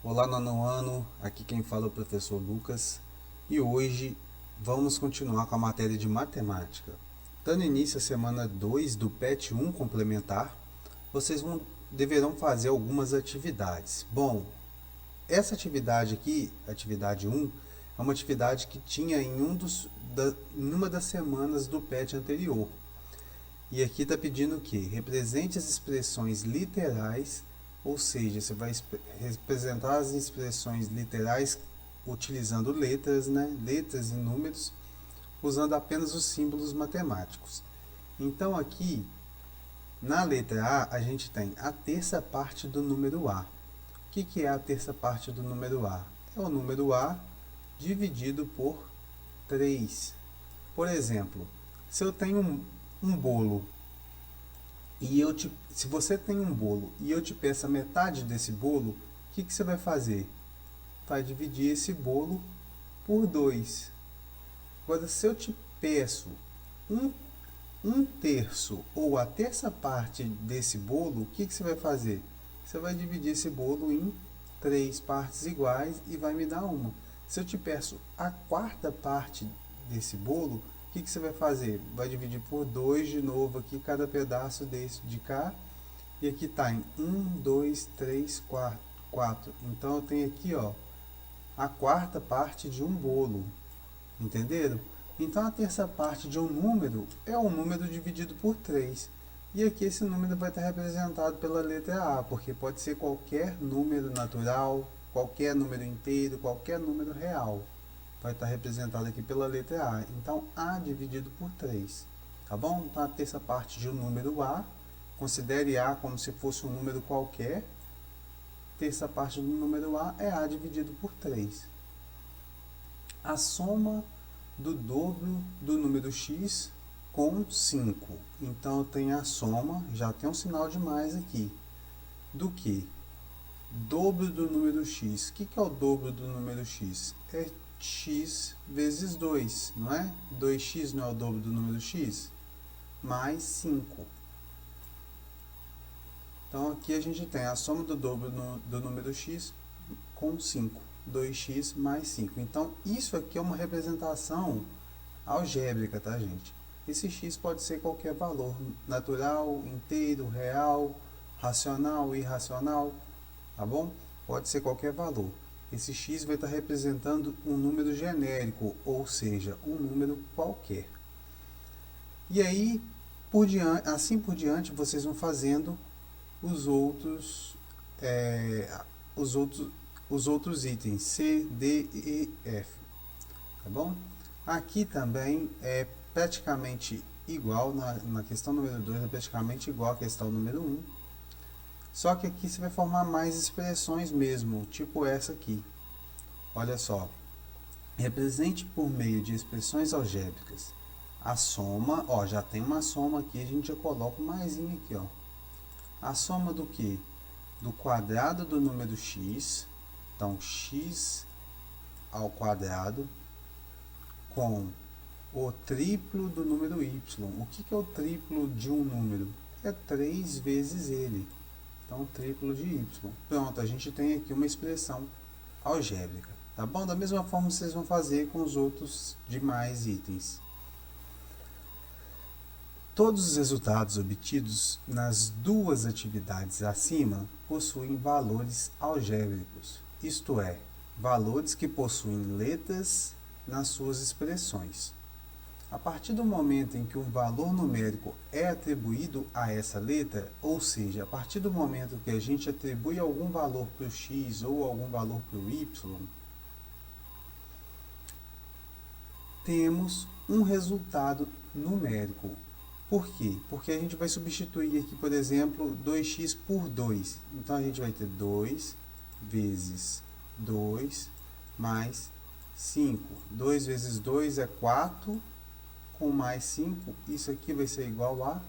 Olá, nono ano, aqui quem fala é o professor Lucas e hoje vamos continuar com a matéria de matemática. Dando início à semana 2 do PET 1 complementar, deverão fazer algumas atividades. Bom, essa atividade aqui, atividade 1, é uma atividade que tinha em uma das semanas do PET anterior. E aqui está pedindo o que? Represente as expressões literais, ou seja, você vai representar as expressões literais utilizando letras, né? Letras e números, usando apenas os símbolos matemáticos. Então aqui, na letra A, a gente tem a terça parte do número A. O que é a terça parte do número A? É o número A dividido por 3. Por exemplo, se eu tenho um bolo se você tem um bolo e eu te peço a metade desse bolo, o que você vai fazer? Vai dividir esse bolo por 2. Agora, se eu te peço um, um terço ou a terça parte desse bolo, o que você vai fazer? Você vai dividir esse bolo em 3 partes iguais e vai me dar uma. Se eu te peço a quarta parte desse bolo, o que você vai fazer? Vai dividir por 2 de novo aqui, cada pedaço desse de cá. E aqui está em 1, 2, 3, 4. Então eu tenho aqui a quarta parte de um bolo. Entenderam? Então a terça parte de um número é um número dividido por 3. E aqui esse número vai estar representado pela letra A, porque pode ser qualquer número natural, qualquer número inteiro, qualquer número real. Vai estar representado aqui pela letra A. Então A dividido por 3. Tá bom? Então a terça parte de um número A, considere A como se fosse um número qualquer. Terça parte do número A é A dividido por 3. A soma do dobro do número x com 5. Então eu tenho a soma, já tem um sinal de mais aqui. Do que? Dobro do número x. O que é o dobro do número x? É x vezes 2, não é? 2x não é o dobro do número x? Mais 5. Então aqui a gente tem a soma do dobro do número x com 5. 2x mais 5. Então isso aqui é uma representação algébrica, tá, gente? Esse x pode ser qualquer valor, natural, inteiro, real, racional, irracional, tá bom? Pode ser qualquer valor. Esse x vai estar representando um número genérico, ou seja, um número qualquer. E aí, assim por diante, vocês vão fazendo os outros, os outros itens, C, D e F, tá bom? Aqui também é praticamente igual, na questão número 2 é praticamente igual à questão número 1, só que aqui você vai formar mais expressões mesmo, tipo essa aqui. Olha só, represente por meio de expressões algébricas a soma, já tem uma soma aqui, a gente já coloca um maisinho aqui, a soma do que? Do quadrado do número x, então x ao quadrado, com o triplo do número y. O que é o triplo de um número? É 3 vezes ele. Então, triplo de y. Pronto, a gente tem aqui uma expressão algébrica. Tá bom? Da mesma forma vocês vão fazer com os outros demais itens. Todos os resultados obtidos nas duas atividades acima possuem valores algébricos, isto é, valores que possuem letras nas suas expressões. A partir do momento em que um valor numérico é atribuído a essa letra, ou seja, a partir do momento que a gente atribui algum valor para o x ou algum valor para o y, temos um resultado numérico. Por quê? Porque a gente vai substituir aqui, por exemplo, 2x por 2. Então a gente vai ter 2 vezes 2 mais 5. 2 vezes 2 é 4, com mais 5, isso aqui vai ser igual a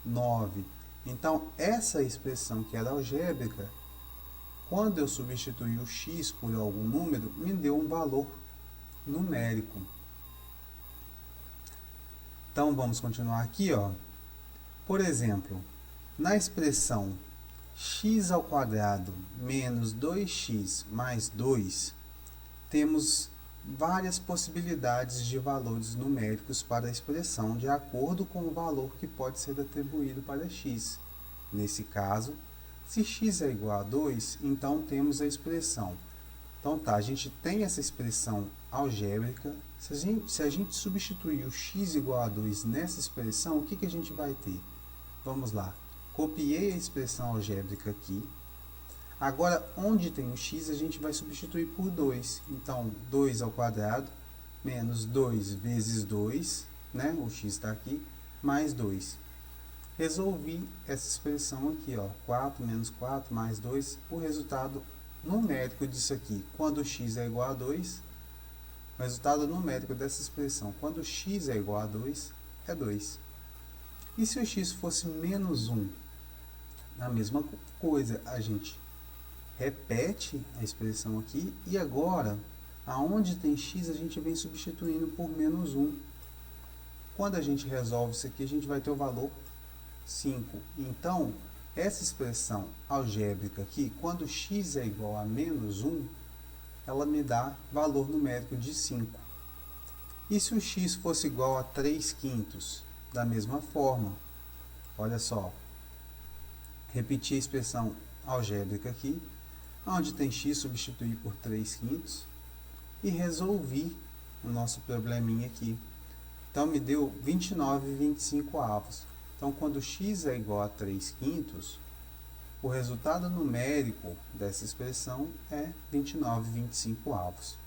9. Então, essa expressão que era algébrica, quando eu substituí o x por algum número, me deu um valor numérico. Então, vamos continuar aqui, Por exemplo, na expressão x ao quadrado menos 2x mais 2, temos várias possibilidades de valores numéricos para a expressão, de acordo com o valor que pode ser atribuído para x. Nesse caso, se x é igual a 2, então temos a expressão. Então tá, a gente tem essa expressão algébrica. Se a gente substituir o x igual a 2 nessa expressão, o que a gente vai ter? Vamos lá. Copiei a expressão algébrica aqui. Agora, onde tem o x, a gente vai substituir por 2. Então, 2 ao quadrado menos 2 vezes 2, né? O x está aqui, mais 2. Resolvi essa expressão aqui, ó, 4 menos 4 mais 2. O resultado numérico disso aqui, quando x é igual a 2, o resultado numérico dessa expressão, quando x é igual a 2, é 2. E se o x fosse menos 1? A mesma coisa, a gente repete a expressão aqui e agora, aonde tem x, a gente vem substituindo por menos 1. Quando a gente resolve isso aqui, a gente vai ter o valor 5. Então, essa expressão algébrica aqui, quando x é igual a menos 1, ela me dá valor numérico de 5. E se o x fosse igual a 3/5? Da mesma forma, olha só, repetir a expressão algébrica aqui, onde tem x, substituir por 3/5 e resolvi o nosso probleminha aqui. Então, me deu 29/25. Então, quando x é igual a 3/5, o resultado numérico dessa expressão é 29/25.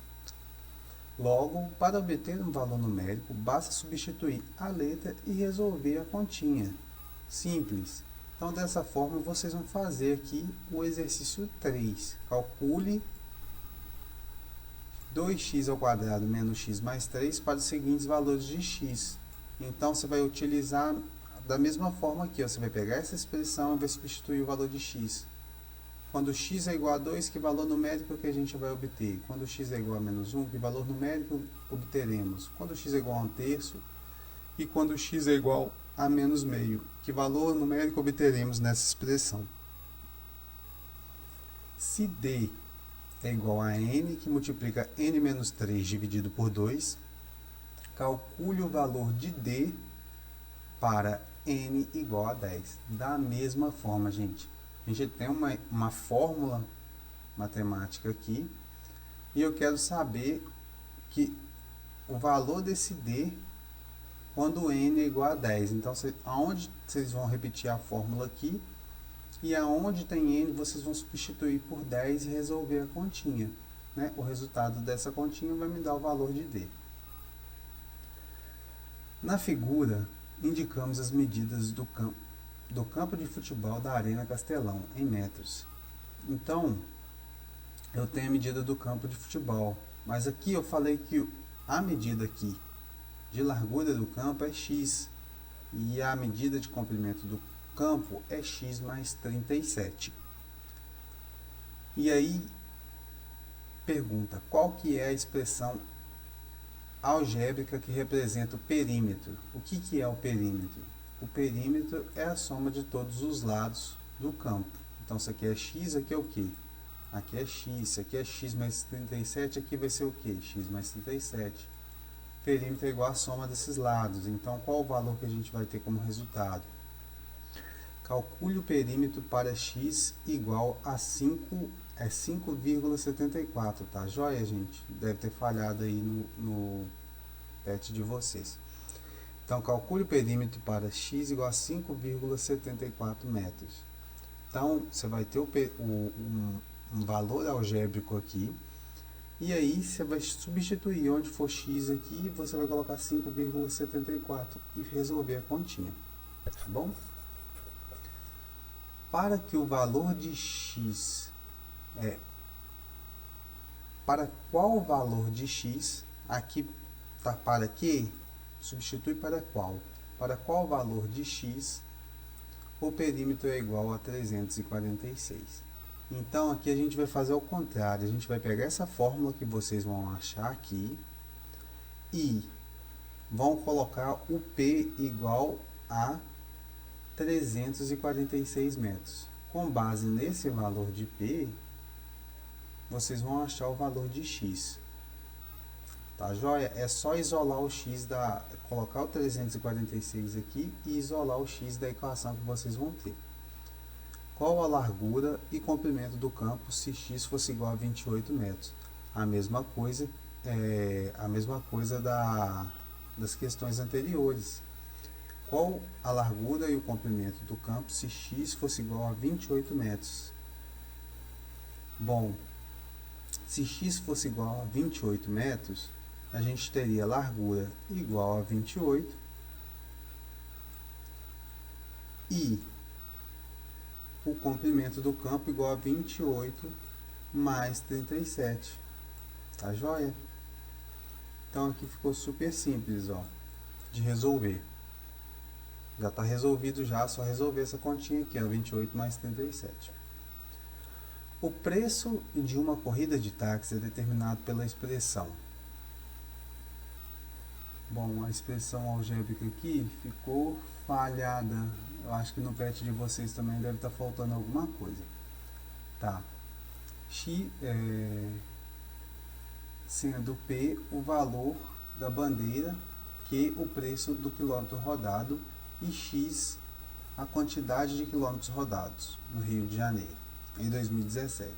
Logo, para obter um valor numérico, basta substituir a letra e resolver a continha. Simples. Então, dessa forma, vocês vão fazer aqui o exercício 3. Calcule 2x ao quadrado menos x mais 3 para os seguintes valores de x. Então, você vai utilizar da mesma forma aqui, ó, você vai pegar essa expressão e vai substituir o valor de x. Quando x é igual a 2, que valor numérico que a gente vai obter? Quando x é igual a menos 1, que valor numérico obteremos? Quando x é igual a 1/3 e quando x é igual a menos meio, que valor numérico obteremos nessa expressão? Se d é igual a n, que multiplica n menos 3 dividido por 2, calcule o valor de d para n igual a 10. Da mesma forma, gente, a gente tem uma fórmula matemática aqui e eu quero saber que o valor desse d quando n é igual a 10. Então, aonde vocês vão repetir a fórmula aqui e aonde tem n, vocês vão substituir por 10 e resolver a continha, né? O resultado dessa continha vai me dar o valor de d. Na figura, indicamos as medidas do campo de futebol da Arena Castelão, em metros. Então, eu tenho a medida do campo de futebol, mas aqui eu falei que a medida aqui de largura do campo é x, e a medida de comprimento do campo é x mais 37. E aí, pergunta, qual que é a expressão algébrica que representa o perímetro? O que é o perímetro? O perímetro é a soma de todos os lados do campo. Então, isso aqui é x, aqui é o quê? Aqui é x, isso aqui é x mais 37, aqui vai ser o quê? X mais 37. Perímetro é igual à soma desses lados. Então, qual o valor que a gente vai ter como resultado? Calcule o perímetro para x igual a 5,74, tá joia, gente? Deve ter falhado aí no PET de vocês. Então, calcule o perímetro para x igual a 5,74 metros. Então, você vai ter um valor algébrico aqui. E aí, você vai substituir onde for x aqui, você vai colocar 5,74 e resolver a continha. Tá bom? Para que o valor de x para qual valor de x, aqui tá para que, substitui para qual? Para qual valor de x o perímetro é igual a 346. Então, aqui a gente vai fazer o contrário. A gente vai pegar essa fórmula que vocês vão achar aqui e vão colocar o P igual a 346 metros. Com base nesse valor de P, vocês vão achar o valor de X. Tá joia? É só isolar o X colocar o 346 aqui e isolar o X da equação que vocês vão ter. Qual a largura e comprimento do campo se X fosse igual a 28 metros? A mesma coisa, das questões anteriores. Qual a largura e o comprimento do campo se X fosse igual a 28 metros? Bom, se X fosse igual a 28 metros, a gente teria largura igual a 28 e o comprimento do campo igual a 28 mais 37. Tá joia? Então aqui ficou super simples, ó, de resolver. Já está resolvido já, só resolver essa continha aqui, ó, 28 mais 37. O preço de uma corrida de táxi é determinado pela expressão. Bom, a expressão algébrica aqui ficou falhada. Eu acho que no PET de vocês também deve estar faltando alguma coisa. Tá. Sendo P o valor da bandeira, Q o preço do quilômetro rodado e X a quantidade de quilômetros rodados no Rio de Janeiro, em 2017.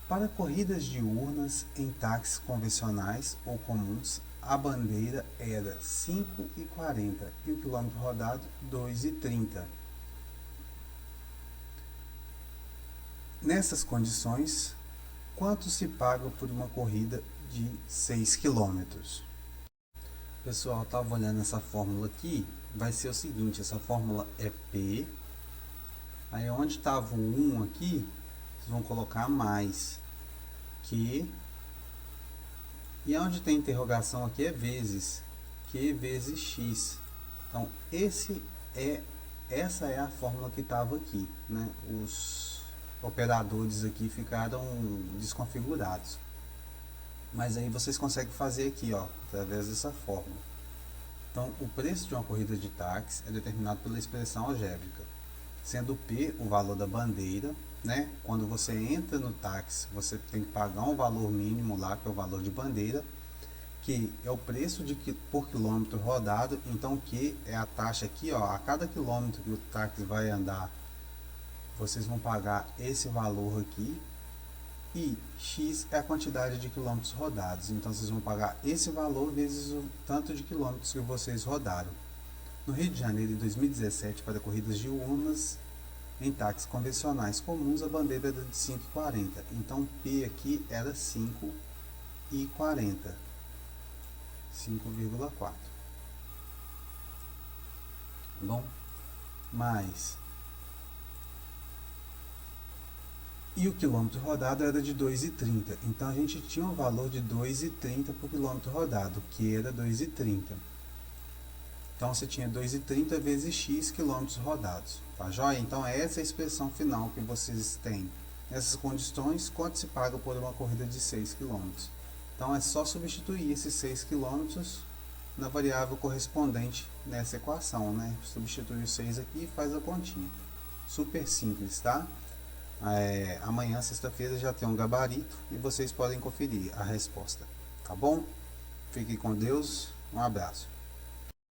Para corridas diurnas em táxis convencionais ou comuns, a bandeira era 5,40 e o quilômetro rodado 2,30. Nessas condições, quanto se paga por uma corrida de 6 km? Pessoal, estava olhando essa fórmula aqui, vai ser o seguinte, essa fórmula é P, aí onde estava o 1 aqui, vocês vão colocar mais, Q, e onde tem interrogação aqui é vezes, Q vezes X. Então, essa é a fórmula que estava aqui, né? Os operadores aqui ficaram desconfigurados. Mas aí vocês conseguem fazer aqui, ó, através dessa fórmula. Então, o preço de uma corrida de táxi é determinado pela expressão algébrica, sendo P o valor da bandeira, né? Quando você entra no táxi, você tem que pagar um valor mínimo lá, que é o valor de bandeira, que é o preço por quilômetro rodado. Então, que é a taxa aqui, ó, a cada quilômetro que o táxi vai andar, vocês vão pagar esse valor aqui. E X é a quantidade de quilômetros rodados. Então, vocês vão pagar esse valor vezes o tanto de quilômetros que vocês rodaram. No Rio de Janeiro, em 2017, para corridas diurnas em táxis convencionais comuns, a bandeira era de 5,40. Então, P aqui era 5,40. 5,4. Bom, mais... E o quilômetro rodado era de 2,30. Então a gente tinha um valor de 2,30 por quilômetro rodado, que era 2,30. Então você tinha 2,30 vezes X quilômetros rodados. Tá joia? Então essa é a expressão final que vocês têm. Nessas condições, quanto se paga por uma corrida de 6 km? Então é só substituir esses 6 km na variável correspondente nessa equação, né? Substitui o 6 aqui e faz a continha. Super simples, tá? Amanhã, sexta-feira, já tem um gabarito e vocês podem conferir a resposta, tá bom? Fiquem com Deus, um abraço.